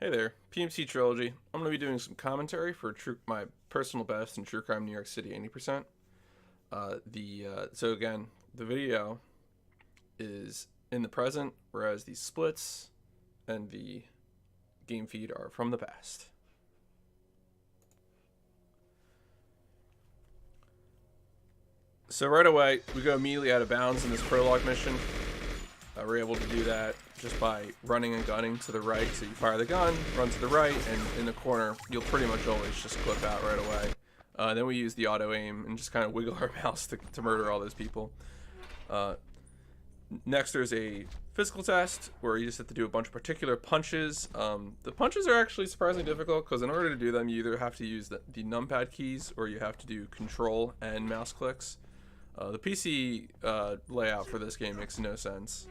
Hey there, PMC Trilogy. I'm going to be doing some commentary for my personal best in True Crime New York City 80%. So again, the video is in the present, whereas the splits and the game feed are from the past. So right away, we go immediately out of bounds in this prologue mission. We're able to do that just by running and gunning to the right. So you fire the gun, run to the right, and in the corner, you'll pretty much always just clip out right away. Then we use the auto aim and just kind of wiggle our mouse to murder all those people. Next, there's a physical test where you just have to do a bunch of particular punches. The punches are actually surprisingly difficult because in order to do them, you either have to use the numpad keys or you have to do control and mouse clicks. The PC layout for this game makes no sense.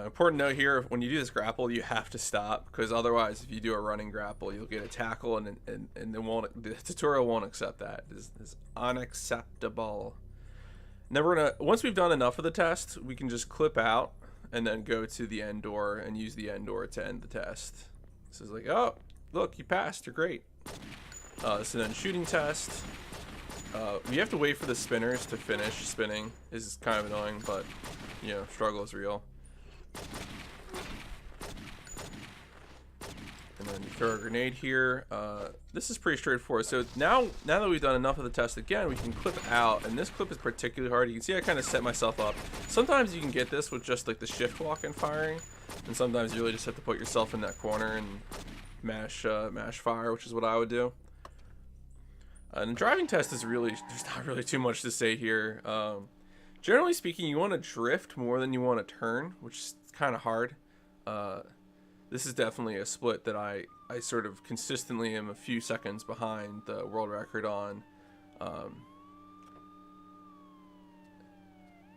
Important note here, when you do this grapple, you have to stop, because otherwise, if you do a running grapple, you'll get a tackle, and the tutorial won't accept that. It's unacceptable. Now once we've done enough of the test, we can just clip out and then go to the end door and use the end door to end the test. This is like, oh, look, you passed, you're great. So then shooting test. We have to wait for the spinners to finish spinning. This is kind of annoying, but you know, struggle is real. And then you throw a grenade here. This is pretty straightforward. So now that we've done enough of the test again, we can clip out, and this clip is particularly hard. You can see I kind of set myself up. Sometimes you can get this with just like the shift walk and firing, and sometimes you really just have to put yourself in that corner and mash fire, which is what I would do. And the driving test is really, there's not really too much to say here. Generally speaking, you want to drift more than you want to turn, which is kind of hard. This is definitely a split that I sort of consistently am a few seconds behind the world record on.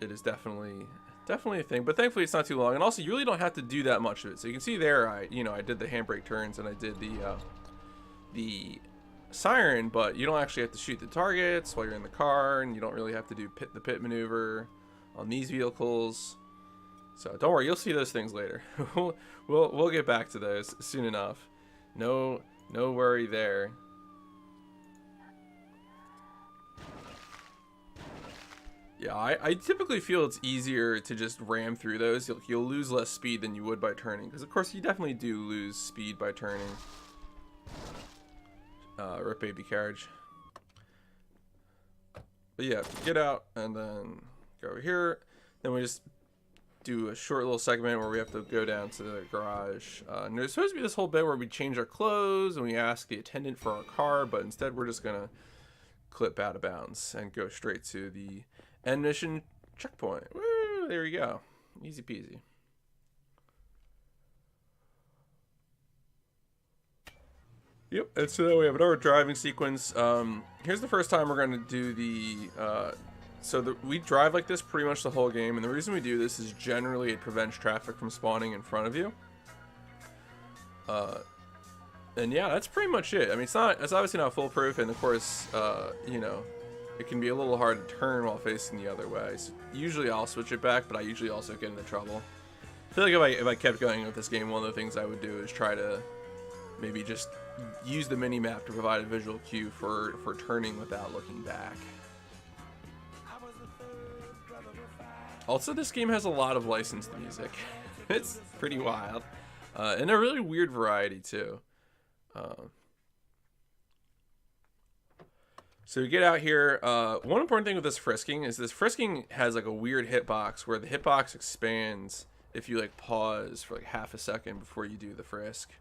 It is definitely a thing, but thankfully it's not too long. And also, you really don't have to do that much of it. So you can see there, I did the handbrake turns and I did the siren, but you don't actually have to shoot the targets while you're in the car, and you don't really have to do the pit maneuver on these vehicles. So don't worry, you'll see those things later. we'll get back to those soon enough. No worry there. Yeah, I typically feel it's easier to just ram through those. You'll lose less speed than you would by turning, because of course you definitely do lose speed by turning. Rip baby carriage. But yeah, get out and then go over here. Then we just do a short little segment where we have to go down to the garage. And there's supposed to be this whole bit where we change our clothes and we ask the attendant for our car, but instead we're just gonna clip out of bounds and go straight to the end mission checkpoint. Woo! There we go. Easy peasy. Yep, and so we have another driving sequence. Here's the first time we're going to do the... we drive like this pretty much the whole game, and the reason we do this is generally it prevents traffic from spawning in front of you. And yeah, that's pretty much it. I mean, it's obviously not foolproof, and of course, it can be a little hard to turn while facing the other way. So usually I'll switch it back, but I usually also get into trouble. I feel like if I kept going with this game, one of the things I would do is try to maybe just use the mini-map to provide a visual cue for turning without looking back. Also, this game has a lot of licensed music. It's pretty wild. And a really weird variety, too. So we get out here. One important thing with this frisking is this frisking has like a weird hitbox where the hitbox expands if you like pause for like half a second before you do the frisk.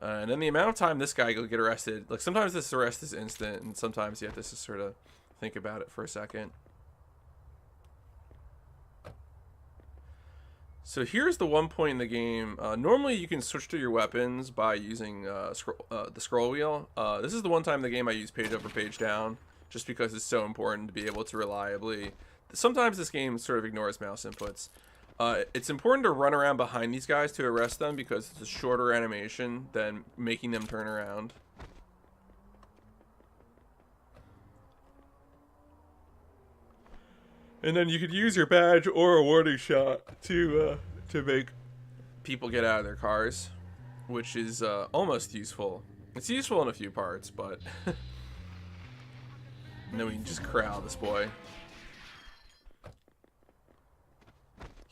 And then the amount of time this guy will get arrested, like sometimes this arrest is instant, and sometimes you have to just sort of think about it for a second. So here's the one point in the game. Normally you can switch to your weapons by using the scroll wheel. This is the one time in the game I use page up or page down, just because it's so important to be able to reliably... Sometimes this game sort of ignores mouse inputs. It's important to run around behind these guys to arrest them because it's a shorter animation than making them turn around. And then you could use your badge or a warning shot to make people get out of their cars, which is almost useful. It's useful in a few parts, but and then we can just corral this boy.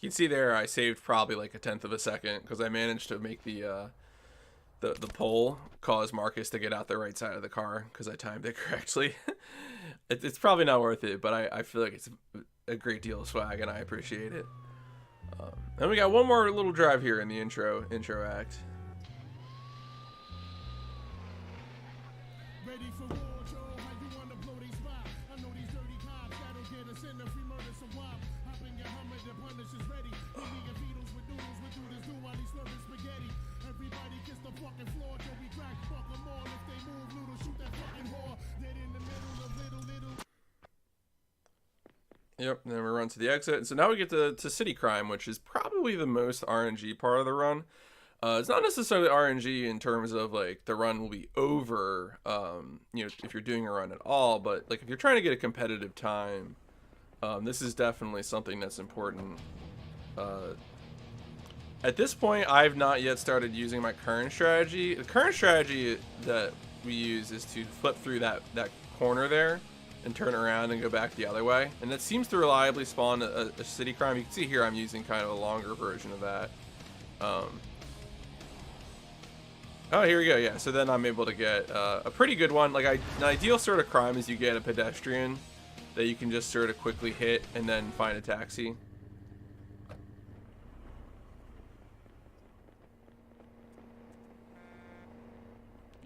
You can see there I saved probably like 1/10 of a second because I managed to make the pole cause Marcus to get out the right side of the car because I timed it correctly. It's probably not worth it, but I feel like it's a great deal of swag and I appreciate it. And we got one more little drive here in the intro act. Ready for war, Joe? How you wanna blow these spot? I know these dirty cops that'll get us in if we murder some wop. Hop in your Hummer, the punish is ready. We get beetles with noodles, we do this do while he's slurping spaghetti. Everybody kiss the fucking floor till we crack, fuck them all. If they move, noodles, shoot that fucking whore. Dead in the middle of little. Yep, and then we run to the exit. And so now we get to City Crime, which is probably the most RNG part of the run. It's not necessarily RNG in terms of like the run will be over, you know, if you're doing a run at all, but like if you're trying to get a competitive time, this is definitely something that's important. At this point, I've not yet started using my current strategy. The current strategy that we use is to flip through that corner there and turn around and go back the other way. And that seems to reliably spawn a city crime. You can see here I'm using kind of a longer version of that. Oh, here we go. Yeah, so then I'm able to get a pretty good one. Like an ideal sort of crime is you get a pedestrian that you can just sort of quickly hit and then find a taxi.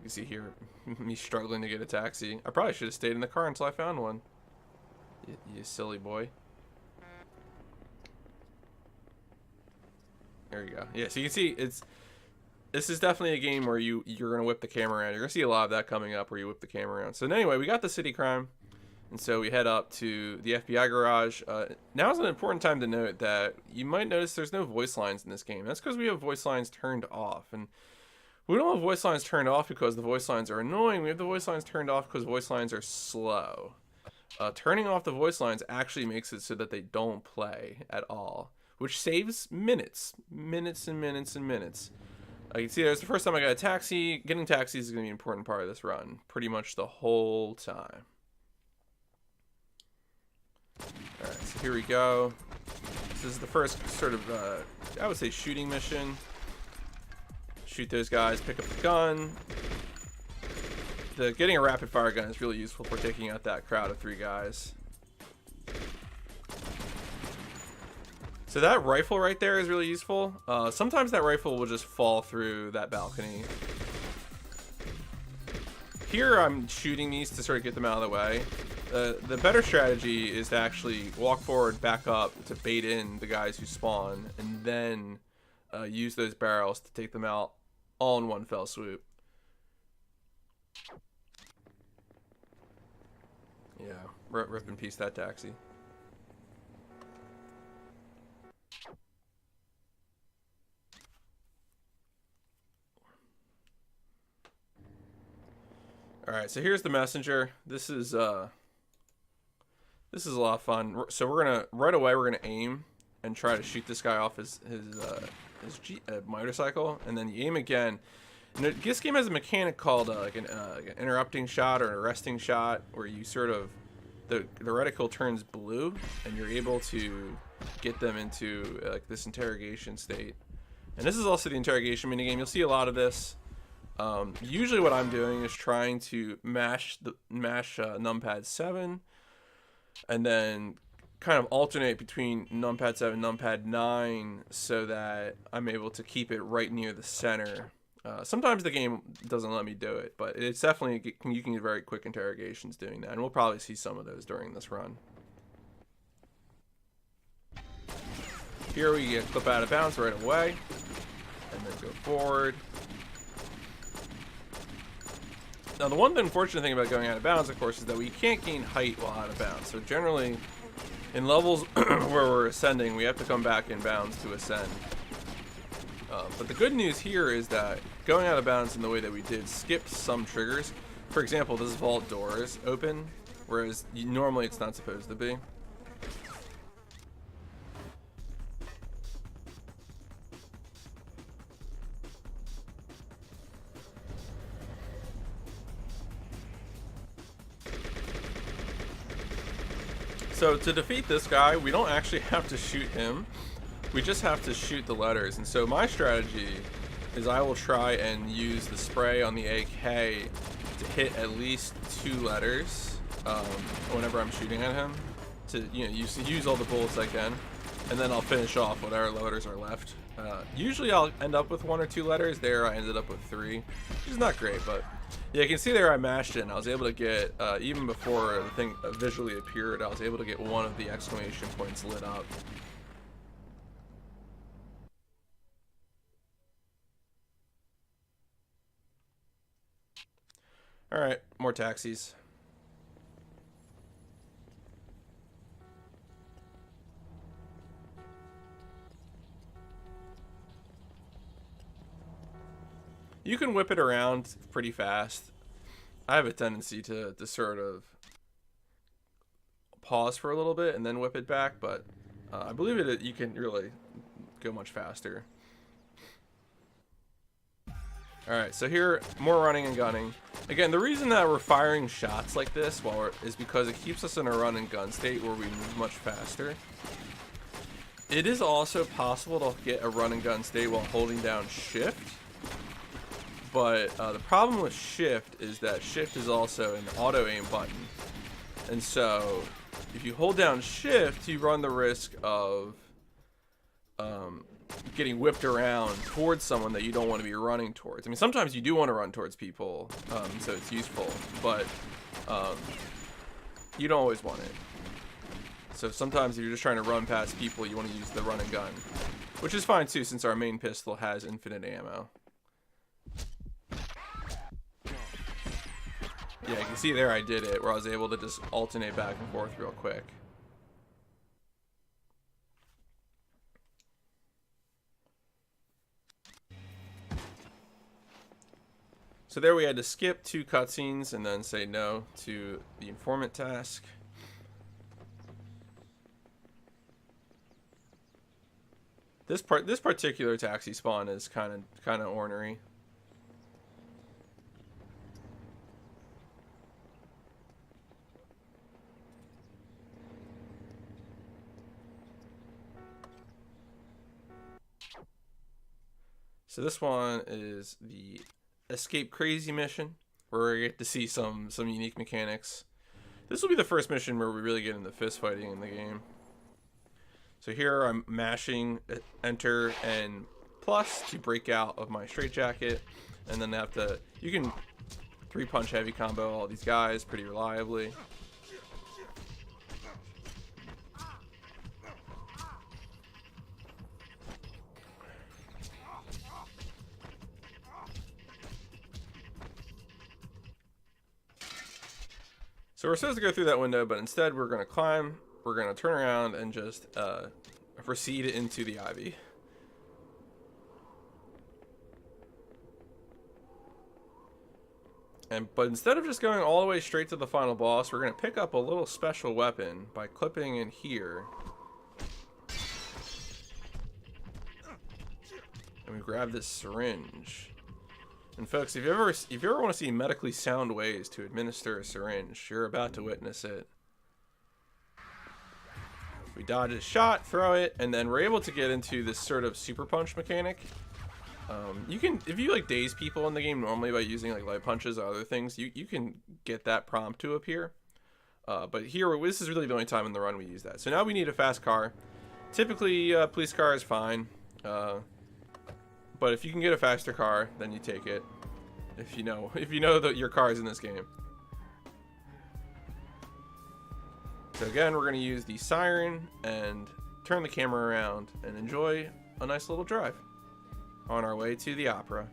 You see here me struggling to get a taxi. I probably should have stayed in the car until I found one. You silly boy. There you go. Yeah, so you can see this is definitely a game where you're gonna whip the camera around. You're gonna see a lot of that coming up where you whip the camera around. So anyway, we got the city crime, and so we head up to the FBI garage. Now is an important time to note that you might notice there's no voice lines in this game. That's because we have voice lines turned off, and we don't have voice lines turned off because the voice lines are annoying. We have the voice lines turned off because voice lines are slow. Turning off the voice lines actually makes it so that they don't play at all, which saves minutes and minutes and minutes. You can see there's the first time I got a taxi. Getting taxis is going to be an important part of this run, pretty much the whole time. Alright, so here we go. This is the first sort of, I would say, shooting mission. Shoot those guys, pick up the gun. Getting a rapid fire gun is really useful for taking out that crowd of 3 guys. So that rifle right there is really useful. Sometimes that rifle will just fall through that balcony. Here I'm shooting these to sort of get them out of the way. The better strategy is to actually walk forward, back up to bait in the guys who spawn, and then use those barrels to take them out all in one fell swoop. Yeah, rip in peace that taxi. All right, so here's the messenger. This is a lot of fun. So right away we're gonna aim and try to shoot this guy off his motorcycle, and then you aim again. And this game has a mechanic called like an interrupting shot or an arresting shot, where you sort of the reticle turns blue, and you're able to get them into like this interrogation state. And this is also the interrogation minigame. You'll see a lot of this. Usually what I'm doing is trying to mash numpad 7 and then kind of alternate between numpad 7 and numpad 9 so that I'm able to keep it right near the center. Sometimes the game doesn't let me do it, but it's definitely, you can get very quick interrogations doing that, and we'll probably see some of those during this run. Here we get clip out of bounds right away, and then go forward. Now the one unfortunate thing about going out of bounds, of course, is that we can't gain height while out of bounds. So generally, in levels where we're ascending, we have to come back in bounds to ascend. But the good news here is that going out of bounds in the way that we did skips some triggers. For example, this vault door is open, whereas normally it's not supposed to be. So to defeat this guy, we don't actually have to shoot him. We just have to shoot the letters. And so my strategy is I will try and use the spray on the AK to hit at least 2 letters whenever I'm shooting at him. To use all the bullets I can, and then I'll finish off whatever letters are left. Usually I'll end up with 1 or 2 letters. There I ended up with 3, which is not great, but yeah, you can see there I mashed it and I was able to get, even before the thing visually appeared, I was able to get one of the exclamation points lit up. Alright, more taxis. You can whip it around pretty fast. I have a tendency to sort of pause for a little bit and then whip it back, but I believe you can really go much faster. Alright, so here, more running and gunning. Again, the reason that we're firing shots like this is because it keeps us in a run and gun state where we move much faster. It is also possible to get a run and gun state while holding down shift. But the problem with shift is that shift is also an auto aim button. And so if you hold down shift, you run the risk of getting whipped around towards someone that you don't want to be running towards. I mean, sometimes you do want to run towards people, so it's useful, but you don't always want it. So sometimes if you're just trying to run past people, you want to use the run and gun, which is fine too, since our main pistol has infinite ammo. Yeah, you can see there I did it, where I was able to just alternate back and forth real quick. So there we had to skip 2 cutscenes and then say no to the informant task. This particular taxi spawn is kind of ornery. So this one is the Escape Crazy mission, where we get to see some unique mechanics. This will be the first mission where we really get into fist fighting in the game. So here I'm mashing enter and plus to break out of my straitjacket, and then you can 3-punch heavy combo all these guys pretty reliably. So we're supposed to go through that window, but instead we're going to climb, we're going to turn around and just proceed into the ivy. But instead of just going all the way straight to the final boss, we're going to pick up a little special weapon by clipping in here. And we grab this syringe. And folks, if you ever want to see medically sound ways to administer a syringe, you're about to witness it. We dodge a shot, throw it, and then we're able to get into this sort of super punch mechanic. You can, if you like daze people in the game normally by using like light punches or other things, you can get that prompt to appear. But here, this is really the only time in the run we use that. So now we need a fast car. Typically, police car is fine. But if you can get a faster car, then you take it. If you know that your car is in this game. So again, we're going to use the siren and turn the camera around and enjoy a nice little drive on our way to the opera.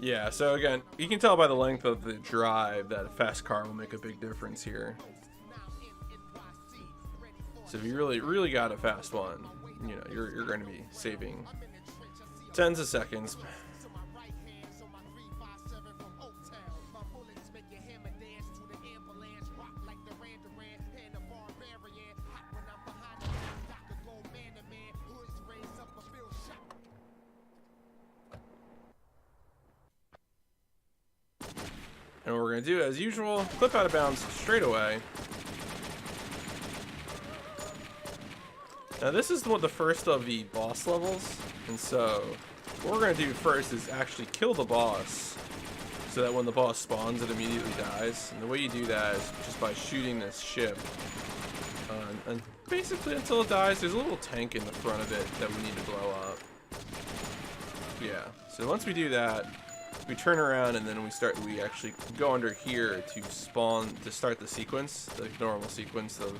Yeah, so again, you can tell by the length of the drive that a fast car will make a big difference here. So if you really got a fast one, you know, you're going to be saving tens of seconds. And what we're going to do, as usual, clip out of bounds straight away. Now this is the first of the boss levels, and so what we're going to do first is actually kill the boss, so that when the boss spawns, it immediately dies. And the way you do that is just by shooting this ship. And basically until it dies, there's a little tank in the front of it that we need to blow up. Yeah, so once we do that, we turn around and then we actually go under here to start the sequence, the normal sequence of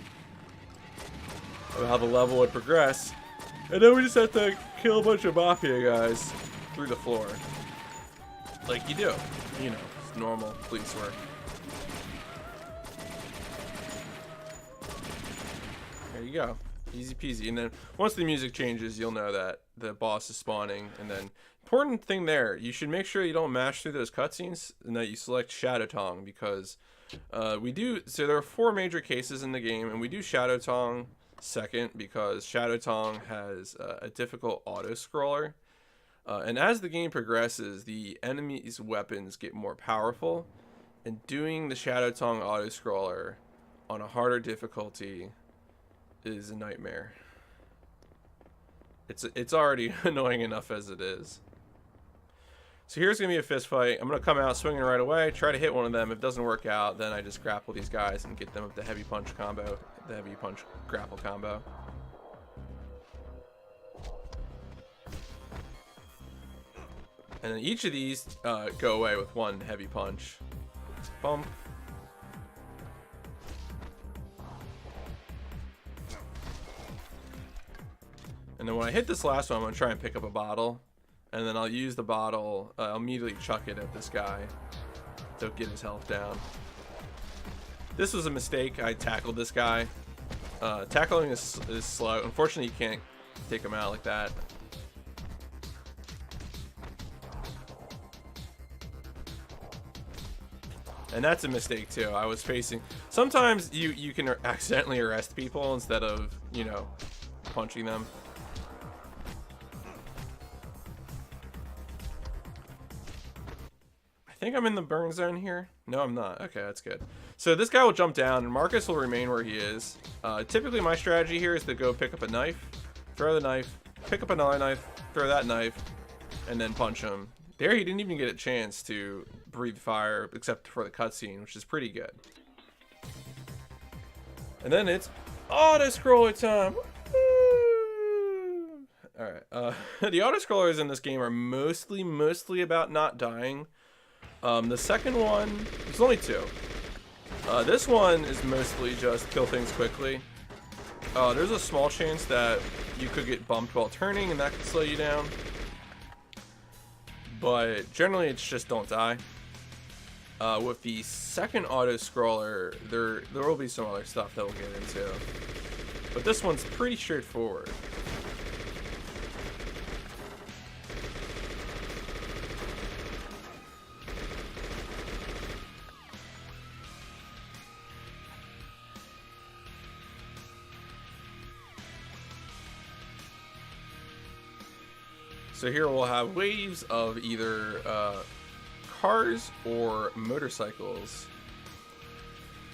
how the level would progress. And then we just have to kill a bunch of mafia guys through the floor. Like you do. You know, it's normal police work. There you go. Easy peasy. And then once the music changes, you'll know that the boss is spawning. And then, important thing there, you should make sure you don't mash through those cutscenes and that you select Shadow Tongue, because so there are 4 major cases in the game, and we do Shadow Tongue second because Shadow Tongue has a difficult auto-scroller. And as the game progresses, the enemy's weapons get more powerful, and doing the Shadow Tongue auto-scroller on a harder difficulty is a nightmare. It's already annoying enough as it is. So here's going to be a fist fight. I'm going to come out swinging right away, try to hit one of them. If it doesn't work out, then I just grapple these guys and get them with the heavy punch combo, the heavy punch grapple combo. And then each of these go away with one heavy punch. Bump. And then when I hit this last one, I'm going to try and pick up a bottle. And then I'll use the bottle, I'll immediately chuck it at this guy to get his health down. This was a mistake. I tackled this guy. Tackling is slow. Unfortunately, you can't take him out like that. And that's a mistake too. I was facing... Sometimes you can accidentally arrest people instead of, you know, punching them. I think I'm in the burn zone here. No, I'm not. Okay, that's good. So this guy will jump down, and Marcus will remain where he is. Typically, my strategy here is to go pick up a knife, throw the knife, pick up another knife, throw that knife, and then punch him. There, he didn't even get a chance to breathe fire, except for the cutscene, which is pretty good. And then it's auto-scroller time. Alright, the auto-scrollers in this game are mostly about not dying. The second one, there's only 2. This one is mostly just kill things quickly. There's a small chance that you could get bumped while turning, and that could slow you down. But generally, it's just don't die. With the second auto-scroller, there will be some other stuff that we'll get into. But this one's pretty straightforward. So here we'll have waves of either cars or motorcycles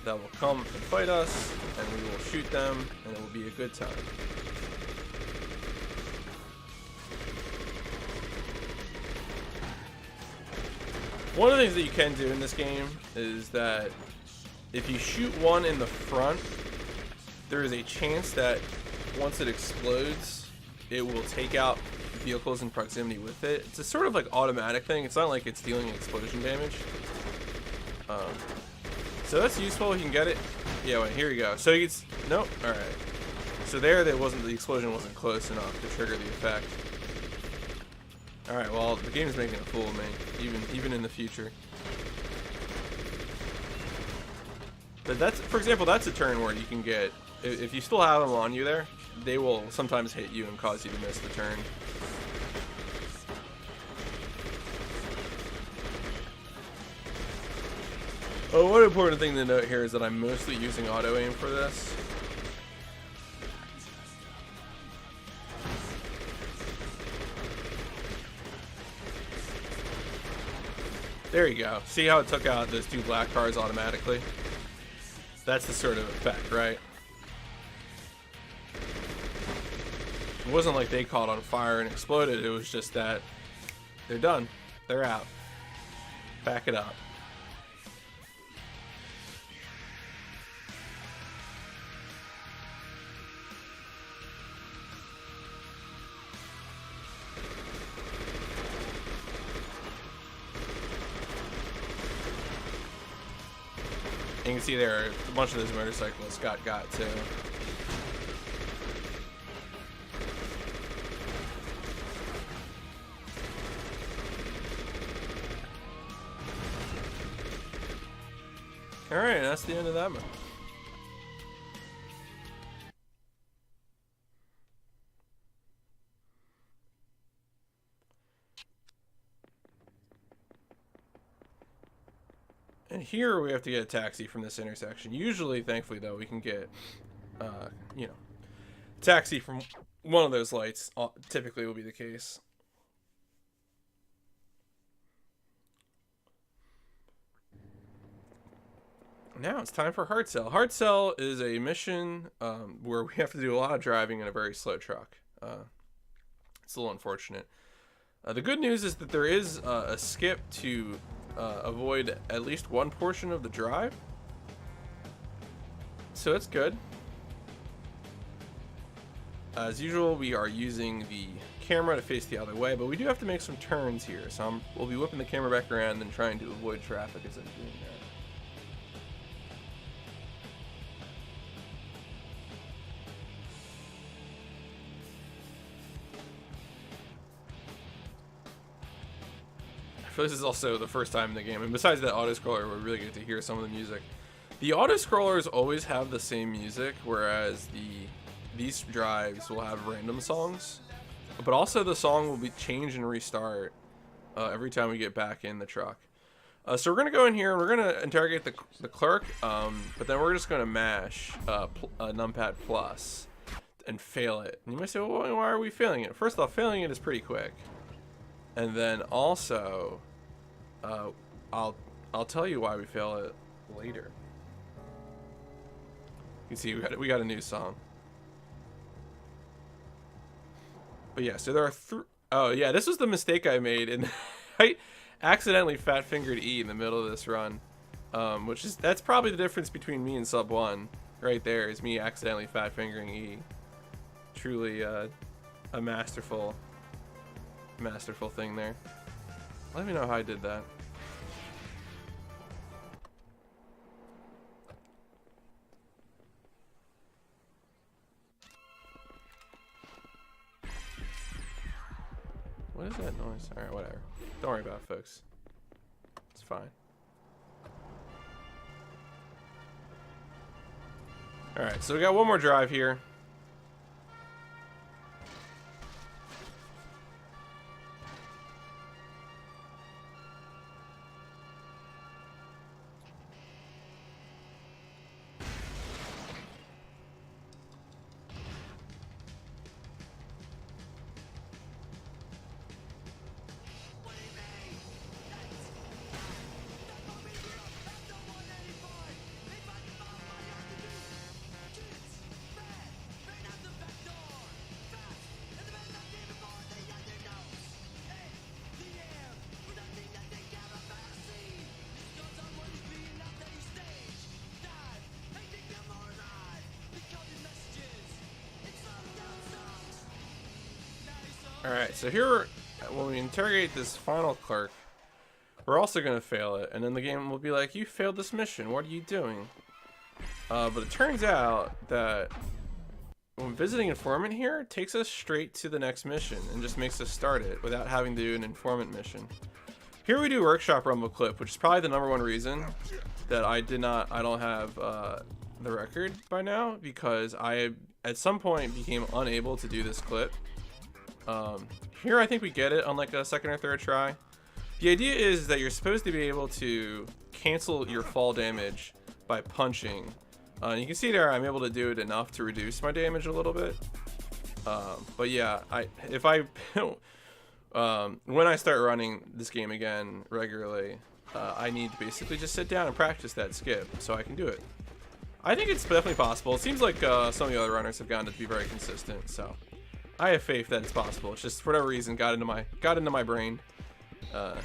that will come and fight us, and we will shoot them, and it will be a good time. One of the things that you can do in this game is that if you shoot one in the front, there is a chance that once it explodes, it will take out vehicles in proximity with it. It's a sort of like automatic thing. It's not like it's dealing explosion damage. So that's useful. You can get it. Yeah, wait, here you go. So it's nope. All right. So there, the explosion wasn't close enough to trigger the effect. All right. Well, the game is making a fool of me, even in the future. But that's, for example, that's a turn where you can get, if you still have them on you there, they will sometimes hit you and cause you to miss the turn. Oh, one important thing to note here is that I'm mostly using auto aim for this. There you go. See how it took out those 2 black cars automatically? That's the sort of effect, right? It wasn't like they caught on fire and exploded. It was just that they're done. They're out. Back it up. You can see there a bunch of those motorcyclists got too. Alright, that's the end of that one. And here we have to get a taxi from this intersection. Usually, thankfully, though, we can get, you know, taxi from one of those lights. Typically will be the case. Now it's time for Hard Sell. Hard Sell is a mission where we have to do a lot of driving in a very slow truck. It's a little unfortunate. The good news is that there is a skip to avoid at least one portion of the drive, so it's good. As usual, we are using the camera to face the other way, but we do have to make some turns here, so we'll be whipping the camera back around and trying to avoid traffic as I'm doing that. This is also the first time in the game, and besides that auto-scroller, we really get to hear some of the music. The auto-scrollers always have the same music, whereas these drives will have random songs, but also the song will be change and restart every time we get back in the truck. So we're gonna go in here and we're gonna interrogate the clerk, but then we're just gonna mash numpad plus and fail it. And you might say, well, why are we failing it? First off, failing it is pretty quick. And then also, I'll tell you why we fail it later. You can see we got a new song. But yeah, so there are oh yeah, this was the mistake I made, and I accidentally fat fingered E in the middle of this run, that's probably the difference between me and sub 1 right there, is me accidentally fat fingering E. Truly a masterful thing there. Let me know how I did that. What is that noise? Alright, whatever. Don't worry about it, folks. It's fine. Alright, so we got one more drive here. Alright, so here, when we interrogate this final clerk, we're also going to fail it, and then the game will be like, you failed this mission, what are you doing? But it turns out that when visiting informant here, it takes us straight to the next mission, and just makes us start it, without having to do an informant mission. Here we do Workshop Rumble Clip, which is probably the #1 reason that I don't have the record by now, because I, at some point, became unable to do this clip. Here I think we get it on like a second or third try. The idea is that you're supposed to be able to cancel your fall damage by punching. You can see there I'm able to do it enough to reduce my damage a little bit. But yeah, when I start running this game again regularly, I need to basically just sit down and practice that skip so I can do it. I think it's definitely possible. It seems like some of the other runners have gotten it to be very consistent, so I have faith that it's possible. It's just for whatever reason got into my brain. There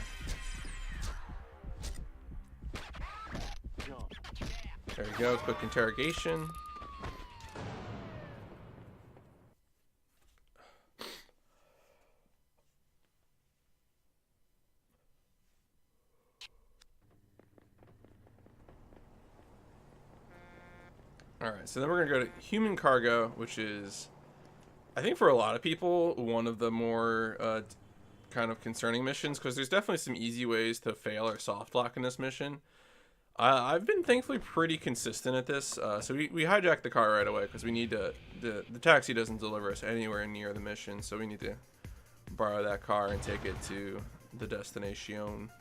we go, quick interrogation. Alright, so then we're going to go to human cargo, which is, I think for a lot of people, one of the more kind of concerning missions, because there's definitely some easy ways to fail or soft lock in this mission. I've been thankfully pretty consistent at this, so we hijacked the car right away, because we need to, the taxi doesn't deliver us anywhere near the mission, so we need to borrow that car and take it to the destination.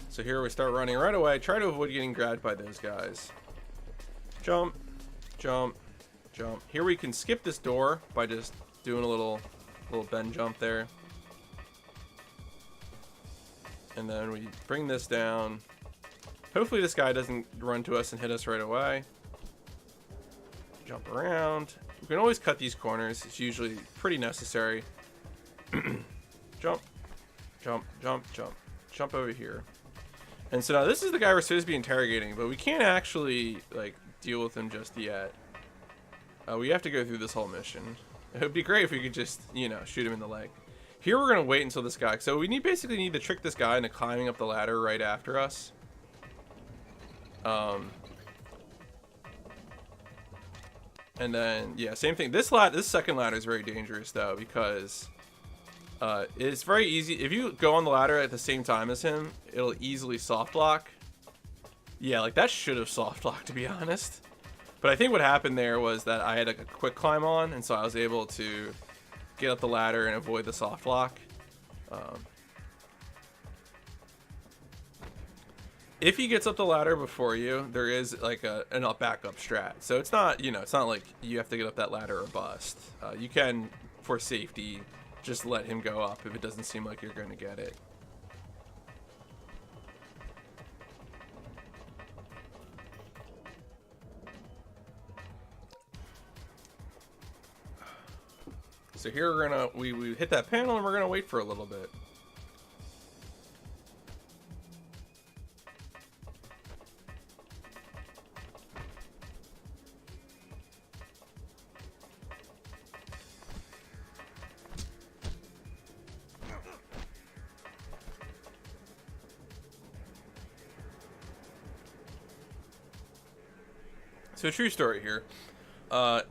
So here we start running right away. Try to avoid getting grabbed by those guys. Jump, jump, jump. Here we can skip this door by just doing a little bend jump there. And then we bring this down. Hopefully this guy doesn't run to us and hit us right away. Jump around. We can always cut these corners. It's usually pretty necessary. Jump, jump, jump, jump. Jump over here. And so now this is the guy we're supposed to be interrogating, but we can't actually like deal with him just yet. We have to go through this whole mission. It would be great if we could just, you know, shoot him in the leg. Here we're gonna wait until this guy. So we basically need to trick this guy into climbing up the ladder right after us. And then yeah, same thing. This second ladder is very dangerous though, because it's very easy. If you go on the ladder at the same time as him, it'll easily soft lock. Yeah, like that should have soft locked, to be honest. But I think what happened there was that I had a quick climb on, and so I was able to get up the ladder and avoid the soft lock. If he gets up the ladder before you, there is like a backup strat. So it's not, you know, it's not like you have to get up that ladder or bust. You can, for safety, just let him go up if it doesn't seem like you're going to get it. So here we're gonna we hit that panel and we're gonna wait for a little bit. So true story here.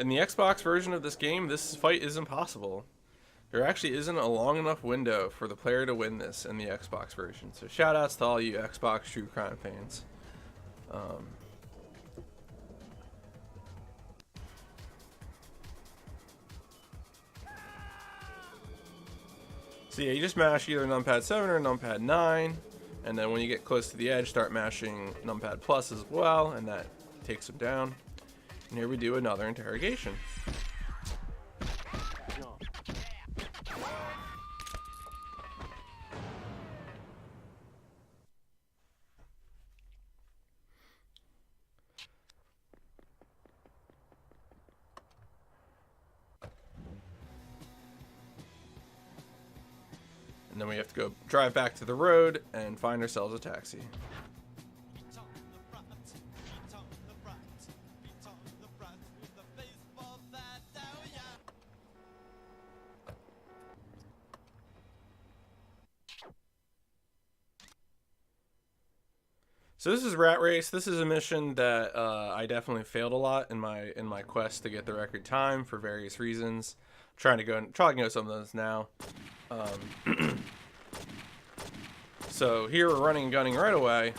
In the Xbox version of this game, this fight is impossible. There actually isn't a long enough window for the player to win this in the Xbox version. So shout outs to all you Xbox True Crime fans. So yeah, you just mash either numpad 7 or numpad 9. And then when you get close to the edge, start mashing numpad plus as well. And that takes him down. And here we do another interrogation. And then we have to go drive back to the road and find ourselves a taxi. So this is Rat Race. This is a mission that I definitely failed a lot in my quest to get the record time for various reasons. I'm trying to go some of those now. So here we're running and gunning right away.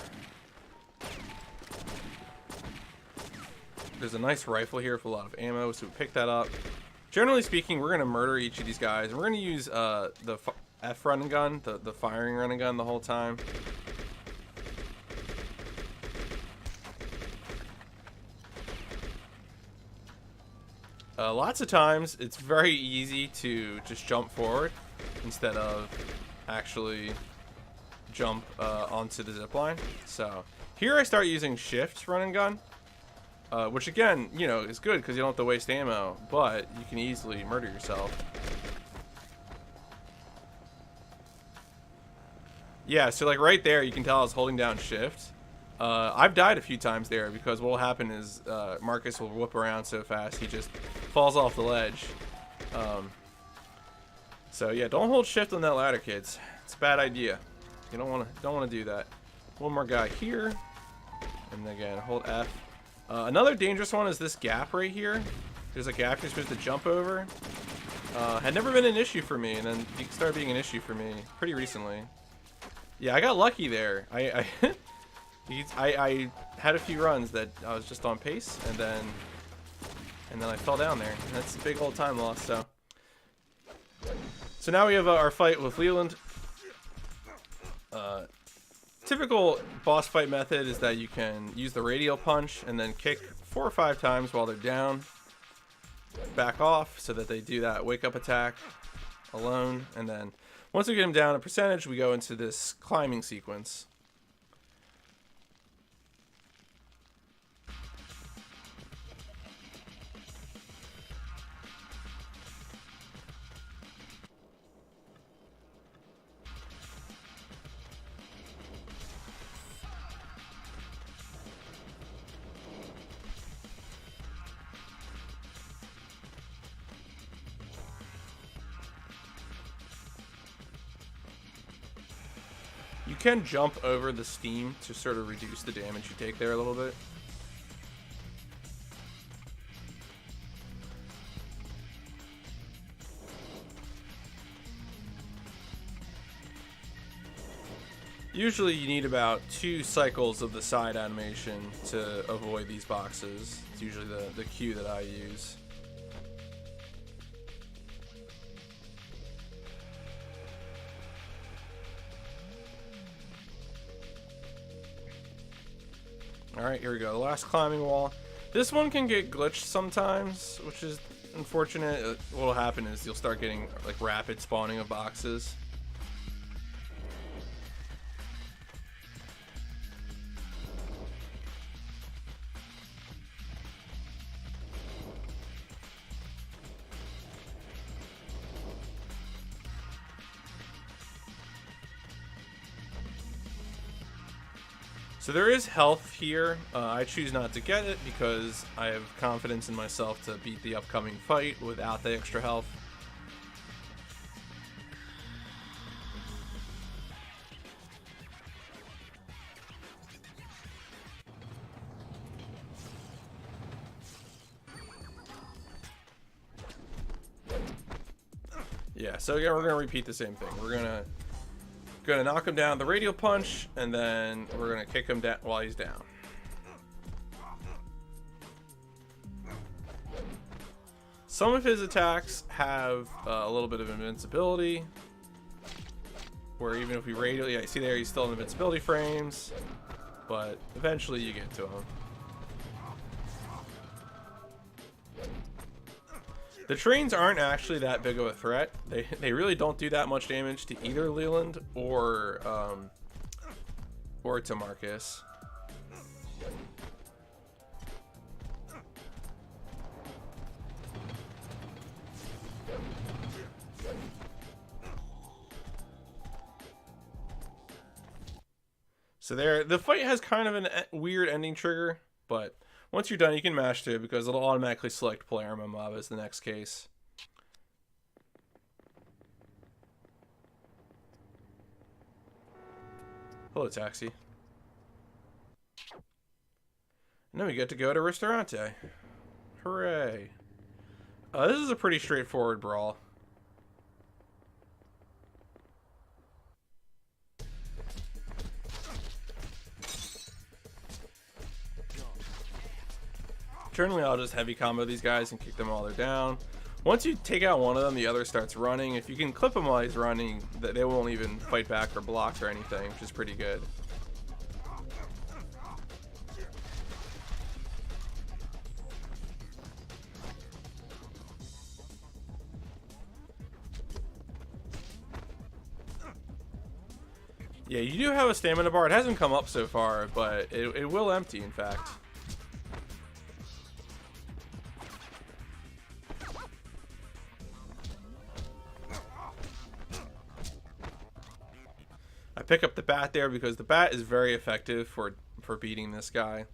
There's a nice rifle here with a lot of ammo, so we pick that up. Generally speaking, we're gonna murder each of these guys, and we're gonna use the F run and gun, the firing run and gun the whole time. Lots of times, it's very easy to just jump forward. instead of actually jump onto the zip line. So here I start using shift run and gun, which again, you know, is good because you don't have to waste ammo, but you can easily murder yourself. Yeah, so like right there, you can tell I was holding down shift. I've died a few times there because what will happen is Marcus will whip around so fast he just falls off the ledge. So yeah, don't hold shift on that ladder, kids. It's a bad idea. You don't want to do that. One more guy here, and again hold F. Another dangerous one is this gap right here. There's a gap you're supposed to jump over. Had never been an issue for me, and then it started being an issue for me pretty recently. Yeah, I got lucky there. I had a few runs that I was just on pace, and then I fell down there. And that's a big old time loss. So now we have our fight with Leland. Typical boss fight method is that you can use the radial punch and then kick 4 or 5 times while they're down. Back off so that they do that wake up attack alone, and then once we get them down a percentage, we go into this climbing sequence. You can jump over the steam to sort of reduce the damage you take there a little bit. Usually you need about 2 cycles of the side animation to avoid these boxes. It's usually the cue that I use. Alright, here we go. The last climbing wall. This one can get glitched sometimes, which is unfortunate. What will happen is you'll start getting like rapid spawning of boxes. So there is health here. I choose not to get it because I have confidence in myself to beat the upcoming fight without the extra health. Yeah, so again, we're gonna repeat the same thing. We're gonna knock him down with the radial punch, and then we're gonna kick him down while he's down. Some of his attacks have a little bit of invincibility, where even if we radial, yeah, you see there he's still in invincibility frames, but eventually you get to him. The trains aren't actually that big of a threat. They really don't do that much damage to either Leland or to Marcus. So there, the fight has kind of a weird ending trigger, but once you're done, you can mash to it because it'll automatically select Palermo Mob as the next case. Hello, taxi. And then we get to go to Ristorante. Hooray. This is a pretty straightforward brawl. Generally, I'll just heavy combo these guys and kick them while they're down. Once you take out one of them, the other starts running. If you can clip him while he's running, they won't even fight back or block or anything, which is pretty good. Yeah, you do have a stamina bar. It hasn't come up so far, but it will empty, in fact. I pick up the bat there because the bat is very effective for beating this guy.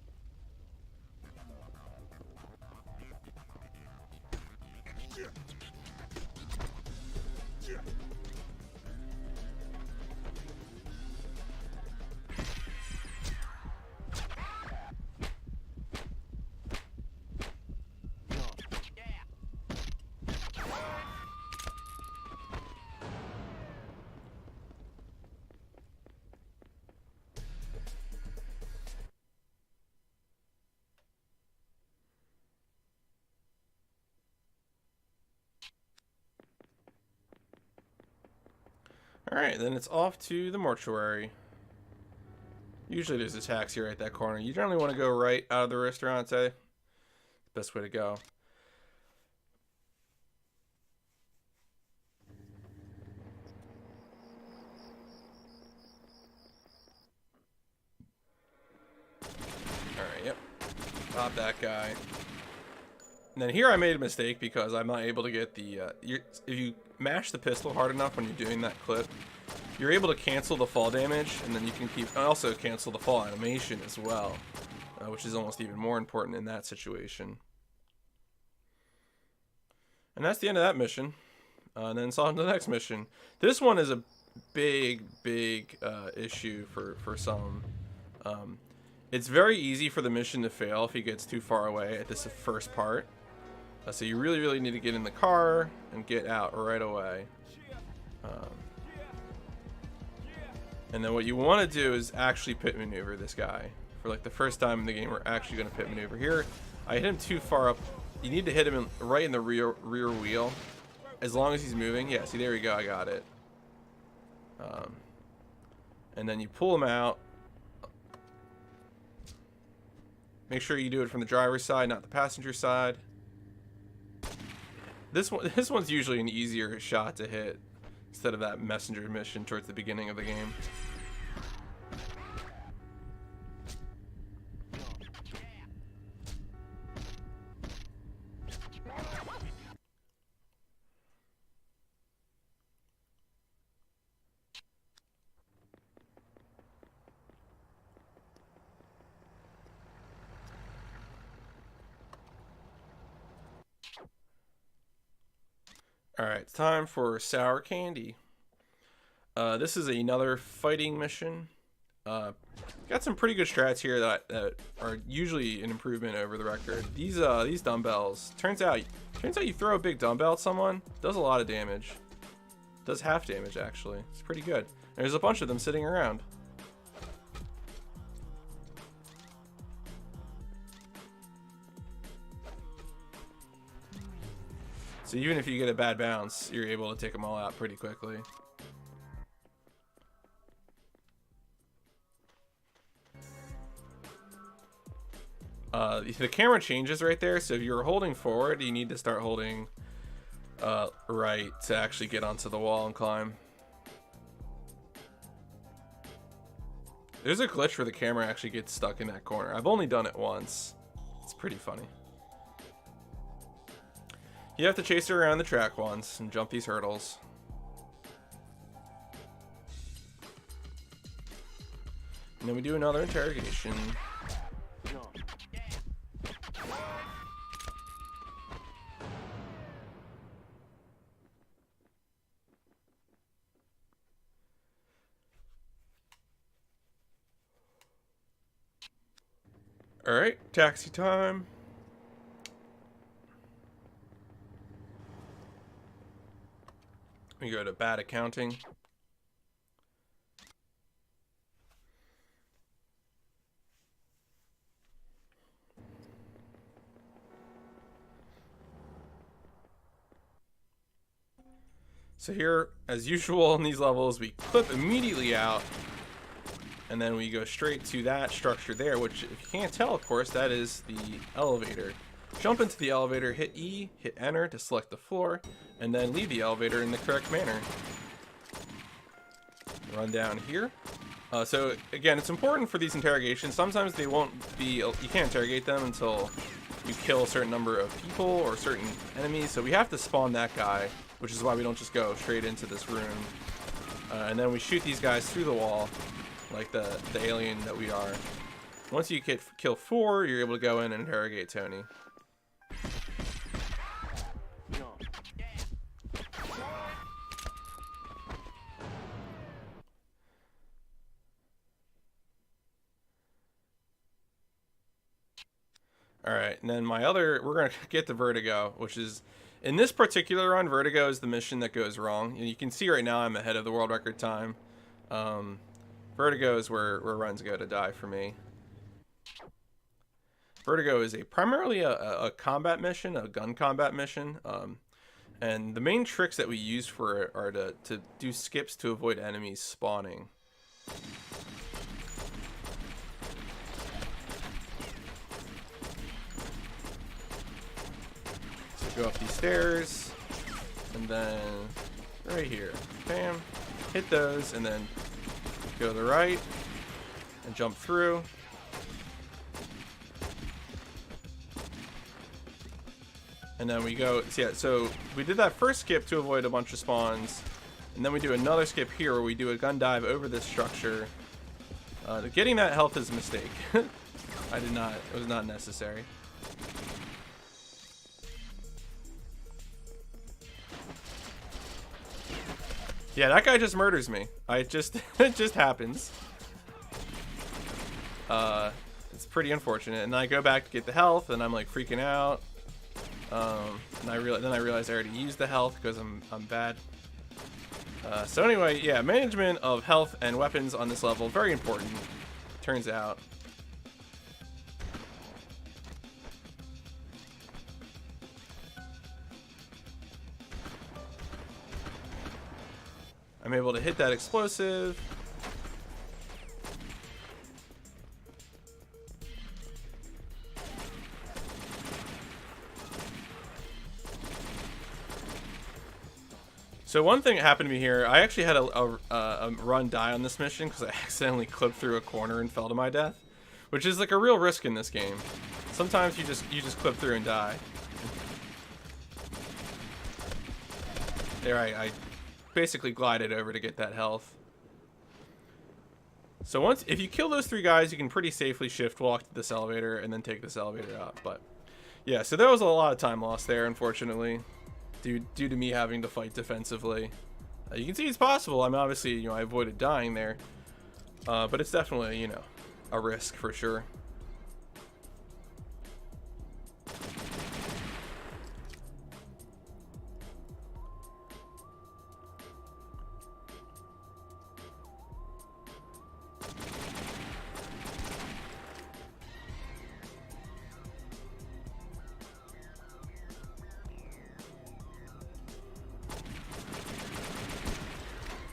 Alright, then it's off to the mortuary. Usually there's a taxi right at that corner. You generally want to go right out of the restaurant, say. Best way to go. Alright, yep. Pop that guy. And then here I made a mistake because I'm not able to get the... if you mash the pistol hard enough when you're doing that clip, you're able to cancel the fall damage, and then you can also cancel the fall animation as well, which is almost even more important in that situation. And that's the end of that mission. And then it's on to the next mission. This one is a big issue for some. It's very easy for the mission to fail if he gets too far away at this first part. So you really need to get in the car and get out right away. And then what you want to do is actually pit maneuver this guy. For like the first time in the game, we're actually going to pit maneuver. Here, I hit him too far up. You need to hit him right in the rear wheel. As long as he's moving. Yeah, see, there we go. I got it. And then you pull him out. Make sure you do it from the driver's side, not the passenger side. This one's usually an easier shot to hit instead of that messenger mission towards the beginning of the game. Alright, it's time for sour candy. This is another fighting mission. Got some pretty good strats here that are usually an improvement over the record. These dumbbells. Turns out you throw a big dumbbell at someone, does a lot of damage. Does half damage actually. It's pretty good. And there's a bunch of them sitting around. So even if you get a bad bounce, you're able to take them all out pretty quickly. The camera changes right there, so if you're holding forward, you need to start holding right to actually get onto the wall and climb. There's a glitch where the camera actually gets stuck in that corner. I've only done it once. It's pretty funny. You have to chase her around the track once and jump these hurdles. And then we do another interrogation. Alright, taxi time. We go to bad accounting. So here, as usual in these levels, we clip immediately out, and then we go straight to that structure there, which, if you can't tell, of course, that is the elevator. Jump into the elevator, hit E, hit enter to select the floor, and then leave the elevator in the correct manner. Run down here, So again, it's important for these interrogations. Sometimes they won't be, you can't interrogate them until you kill a certain number of people or certain enemies. So we have to spawn that guy, which is why we don't just go straight into this room. And then we shoot these guys through the wall, like the alien that we are. Once you kill 4, you're able to go in and interrogate Tony. Alright, and then we're going to get to Vertigo, which is, in this particular run, Vertigo is the mission that goes wrong. And you can see right now I'm ahead of the world record time. Vertigo is where runs go to die for me. Vertigo is primarily a combat mission, a gun combat mission. And the main tricks that we use for it are to do skips to avoid enemies spawning. Go up these stairs, and then right here, bam, hit those, and then go to the right and jump through. And then we go, so we did that first skip to avoid a bunch of spawns, and then we do another skip here where we do a gun dive over this structure. Getting that health is a mistake. It was not necessary. Yeah, that guy just murders me. It just happens. It's pretty unfortunate. And then I go back to get the health, and I'm like freaking out. And I realize I already used the health because I'm bad. So anyway, yeah, management of health and weapons on this level, very important, turns out. I'm able to hit that explosive. So one thing that happened to me here, I actually had a run die on this mission because I accidentally clipped through a corner and fell to my death, which is like a real risk in this game. Sometimes you just clip through and die. There, I basically glided over to get that health. So if you kill those 3 guys, you can pretty safely shift walk to this elevator and then take this elevator up. But yeah, so there was a lot of time lost there, unfortunately, due to me having to fight defensively. You can see it's possible. I mean, obviously, I avoided dying there, but it's definitely, a risk for sure.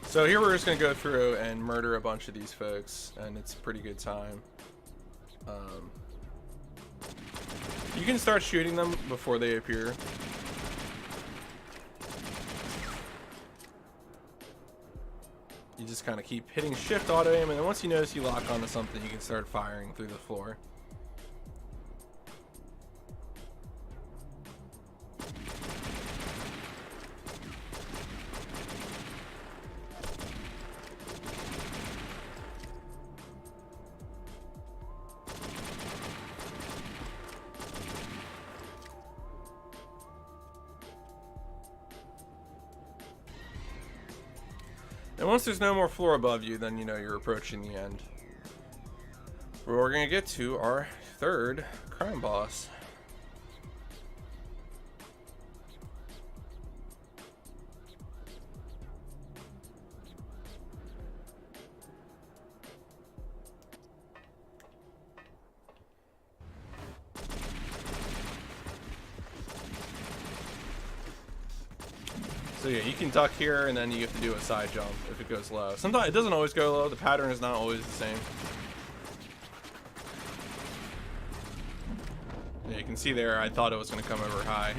So here we're just going to go through and murder a bunch of these folks, and it's a pretty good time. You can start shooting them before they appear. You just kind of keep hitting shift auto aim, and then once you notice you lock onto something, you can start firing through the floor. And once there's no more floor above you, then you're approaching the end. We're going to get to our 3rd crime boss. So yeah, you can duck here, and then you have to do a side jump if it goes low. Sometimes it doesn't always go low. The pattern is not always the same. Yeah, you can see there, I thought it was going to come over high.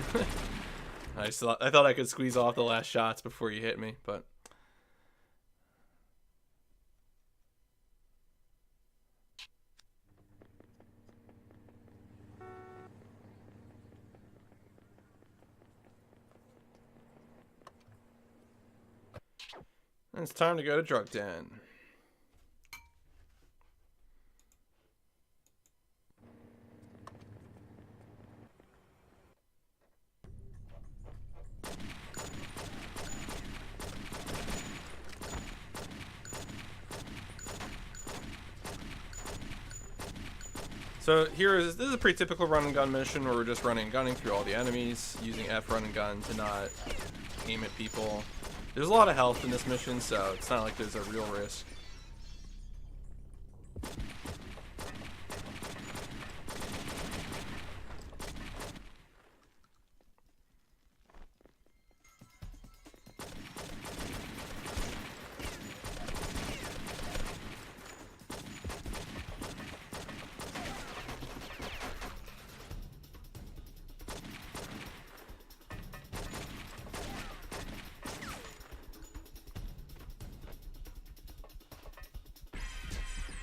I thought I could squeeze off the last shots before you hit me, but... And it's time to go to Drug Den. So this is a pretty typical run and gun mission where we're just running and gunning through all the enemies, using F run and gun to not aim at people. There's a lot of health in this mission, so it's not like there's a real risk.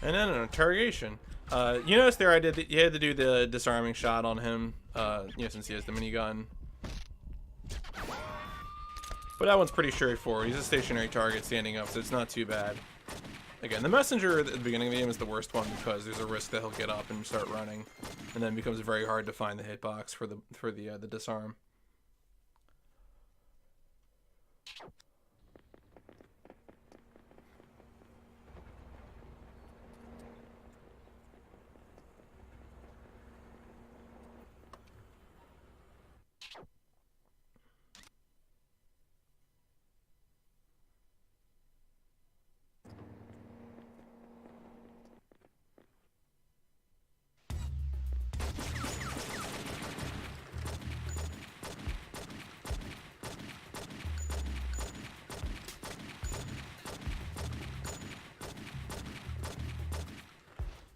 And then an interrogation. You notice there you had to do the disarming shot on him, since he has the minigun. But that one's pretty straightforward. He's a stationary target standing up, so it's not too bad. Again, the messenger at the beginning of the game is the worst one because there's a risk that he'll get up and start running, and then it becomes very hard to find the hitbox for the disarm.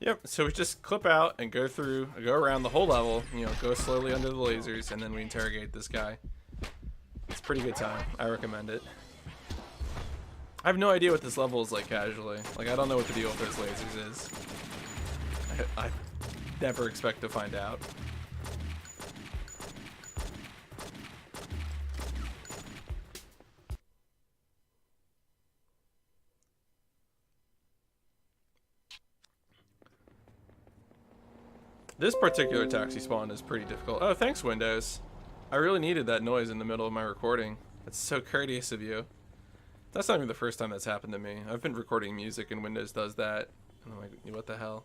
Yep, so we just clip out and go around the whole level, go slowly under the lasers, and then we interrogate this guy. It's a pretty good time. I recommend it. I have no idea what this level is like casually. Like, I don't know what the deal with those lasers is. I never expect to find out. This particular taxi spawn is pretty difficult. Oh, thanks, Windows. I really needed that noise in the middle of my recording. That's so courteous of you. That's not even the first time that's happened to me. I've been recording music and Windows does that. And I'm like, what the hell?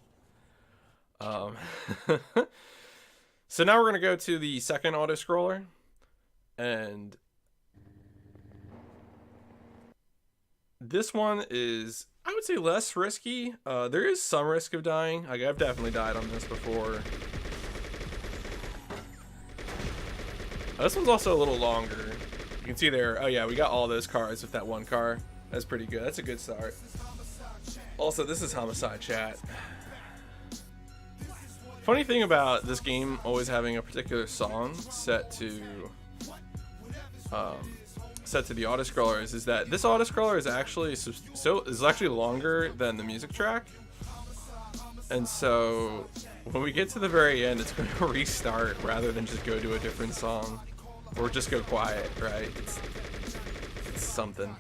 So now we're going to go to the second auto-scroller. And this one is, I would say, less risky. There is some risk of dying. Like, I've definitely died on this before. This one's also a little longer. You can see there, oh yeah, we got all those cars with that one car. That's pretty good. That's a good start. Also, this is Homicide Chat. Funny thing about this game always having a particular song set to the autoscrollers is that this autoscroller is actually longer than the music track, and so when we get to the very end, it's going to restart rather than just go to a different song or just go quiet. Right? It's something.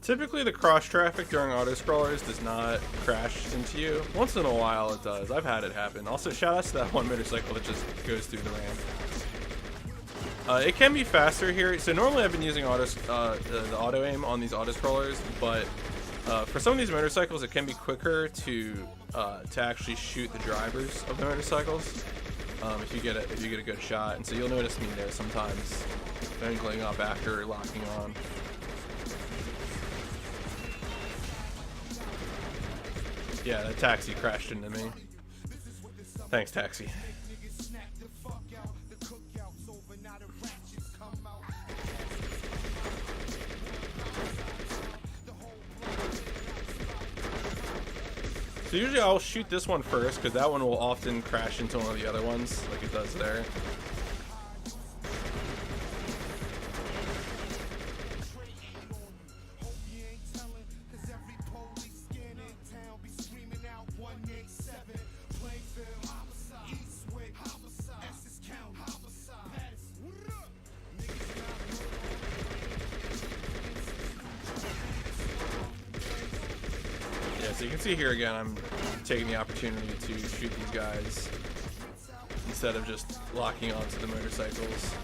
Typically, the cross traffic during auto-scrollers does not crash into you. Once in a while, it does. I've had it happen. Also, shout out to that one motorcycle that just goes through the ramp. It can be faster here. So normally, I've been using the auto aim on these auto-scrollers, but for some of these motorcycles, it can be quicker to actually shoot the drivers of the motorcycles if you get a good shot. And so you'll notice me there sometimes angling up after locking on. Yeah, that taxi crashed into me. Thanks, taxi. So usually I'll shoot this one first, because that one will often crash into one of the other ones, like it does there. So you can see here again, I'm taking the opportunity to shoot these guys instead of just locking onto the motorcycles.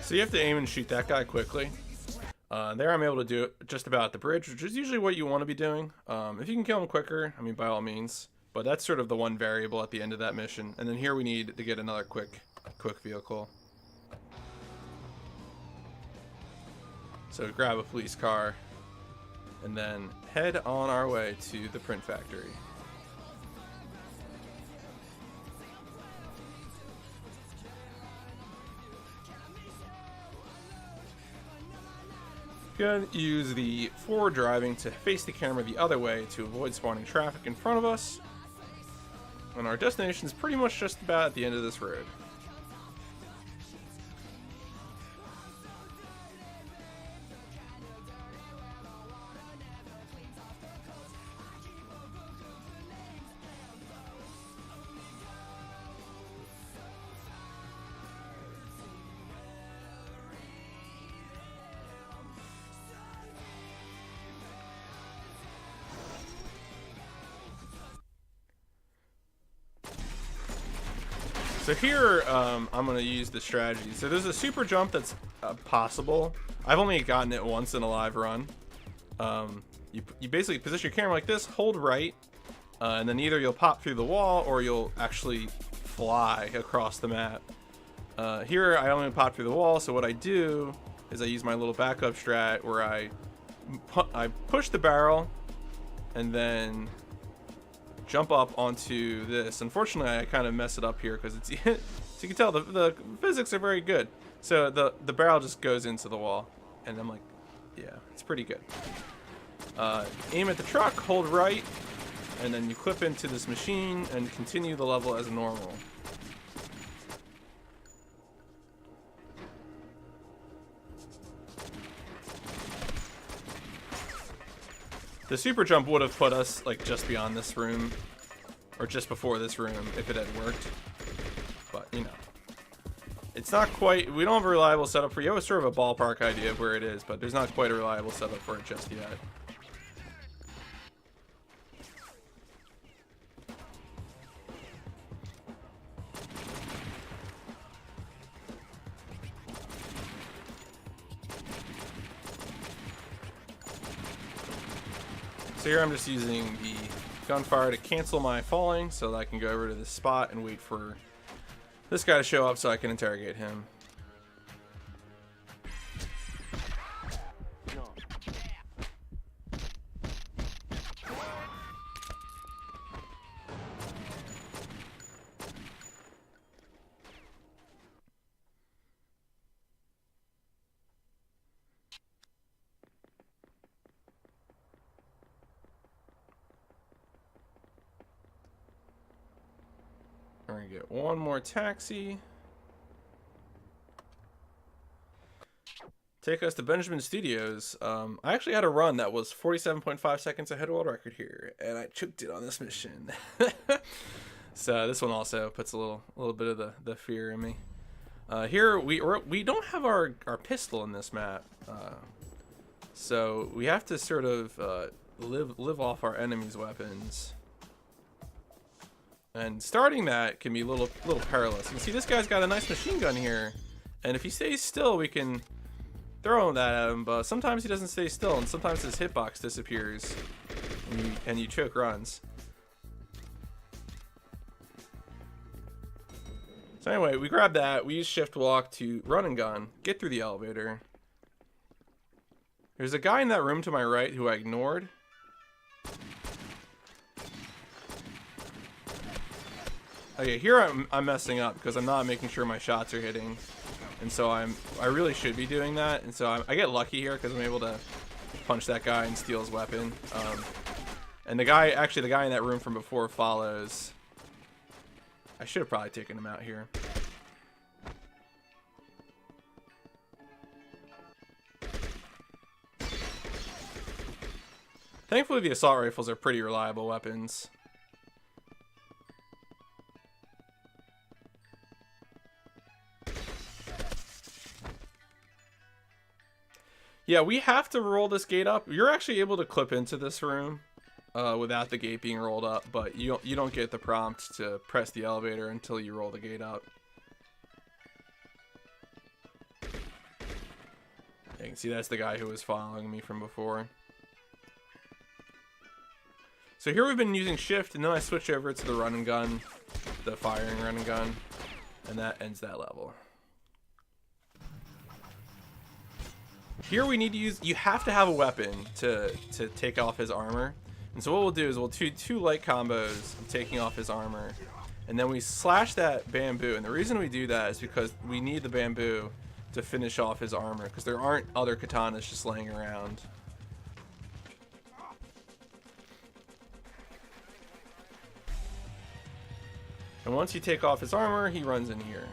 So you have to aim and shoot that guy quickly. There I'm able to do it just about at the bridge, which is usually what you want to be doing. If you can kill him quicker, I mean, by all means. But that's sort of the one variable at the end of that mission. And then here we need to get another quick vehicle. So grab a police car and then head on our way to the print factory. Gonna use the forward driving to face the camera the other way to avoid spawning traffic in front of us. And our destination is pretty much just about at the end of this road. So here, I'm going to use the strategy. So there's a super jump that's possible. I've only gotten it once in a live run. You basically position your camera like this, hold right, and then either you'll pop through the wall or you'll actually fly across the map. Here, I only pop through the wall, so what I do is I use my little backup strat where I push the barrel and then jump up onto this. Unfortunately, I kind of mess it up here because it's so you can tell the physics are very good. So the barrel just goes into the wall, and I'm like, yeah, it's pretty good. Aim at the truck, hold right, and then you clip into this machine and continue the level as normal. The super jump would have put us like just beyond this room, or just before this room if it had worked. But you know, it's not quite. We don't have a reliable setup for you. You have sort of a ballpark idea of where it is, but there's not quite a reliable setup for it just yet. So here I'm just using the gunfire to cancel my falling so that I can go over to this spot and wait for this guy to show up so I can interrogate him. get one more taxi. Take us to Benjamin Studios. I actually had a run that was 47.5 seconds ahead of world record here, and I choked it on this mission. So this one also puts a little bit of the fear in me. Here we don't have our pistol in this map, so we have to sort of live off our enemies' weapons. And starting that can be a little perilous. You can see this guy's got a nice machine gun here, and if he stays still, we can throw that at him. But sometimes he doesn't stay still, and sometimes his hitbox disappears, and you choke runs. So anyway, we grab that. We use shift walk to run and gun, get through the elevator. There's a guy in that room to my right who I ignored. Okay, here I'm messing up because I'm not making sure my shots are hitting, and so I really should be doing that. And so I get lucky here because I'm able to punch that guy and steal his weapon. And the guy in that room from before follows. I should have probably taken him out here. Thankfully, the assault rifles are pretty reliable weapons. Yeah, we have to roll this gate up. You're actually able to clip into this room without the gate being rolled up, but you don't get the prompt to press the elevator until you roll the gate up. You can see that's the guy who was following me from before. So here we've been using shift, and then I switch over to the run and gun, the firing run and gun, and that ends that level. Here we need to use, you have to have a weapon to take off his armor. And so what we'll do is we'll do two light combos of taking off his armor, and then we slash that bamboo. And the reason we do that is because we need the bamboo to finish off his armor, because there aren't other katanas just laying around. And once you take off his armor, he runs in here.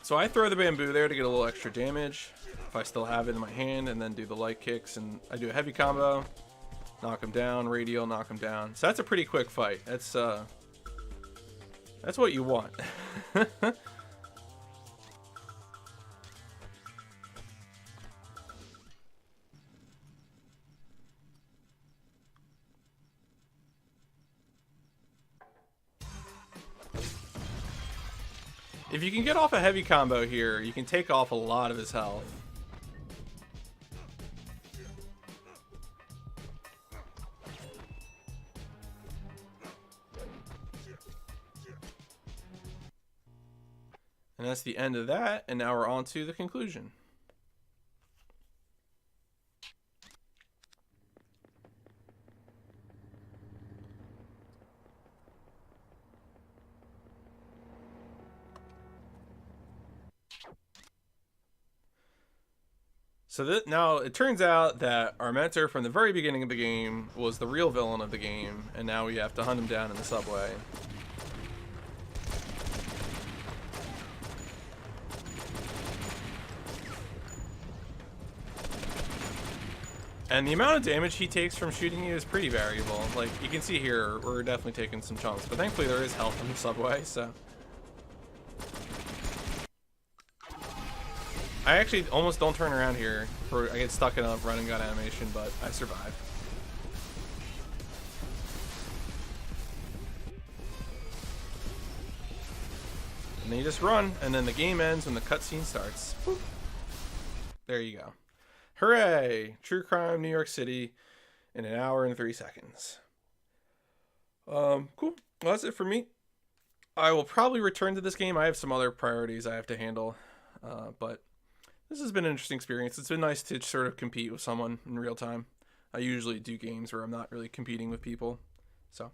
So I throw the bamboo there to get a little extra damage, if I still have it in my hand, and then do the light kicks, and I do a heavy combo, knock him down, radial, knock him down. So that's a pretty quick fight. That's what you want. If you can get off a heavy combo here, you can take off a lot of his health. And that's the end of that, and now we're on to the conclusion. So now it turns out that our mentor from the very beginning of the game was the real villain of the game, and now we have to hunt him down in the subway. And the amount of damage he takes from shooting you is pretty variable. Like, you can see here, we're definitely taking some chunks, but thankfully there is health in the subway, so. I actually almost don't turn around here. I get stuck in a run and gun animation, but I survive. And then you just run, and then the game ends when the cutscene starts. Woo. There you go. Hooray! True crime, New York City, in 1 hour and 3 seconds. Cool. Well, that's it for me. I will probably return to this game. I have some other priorities I have to handle, but this has been an interesting experience. It's been nice to sort of compete with someone in real time. I usually do games where I'm not really competing with people, so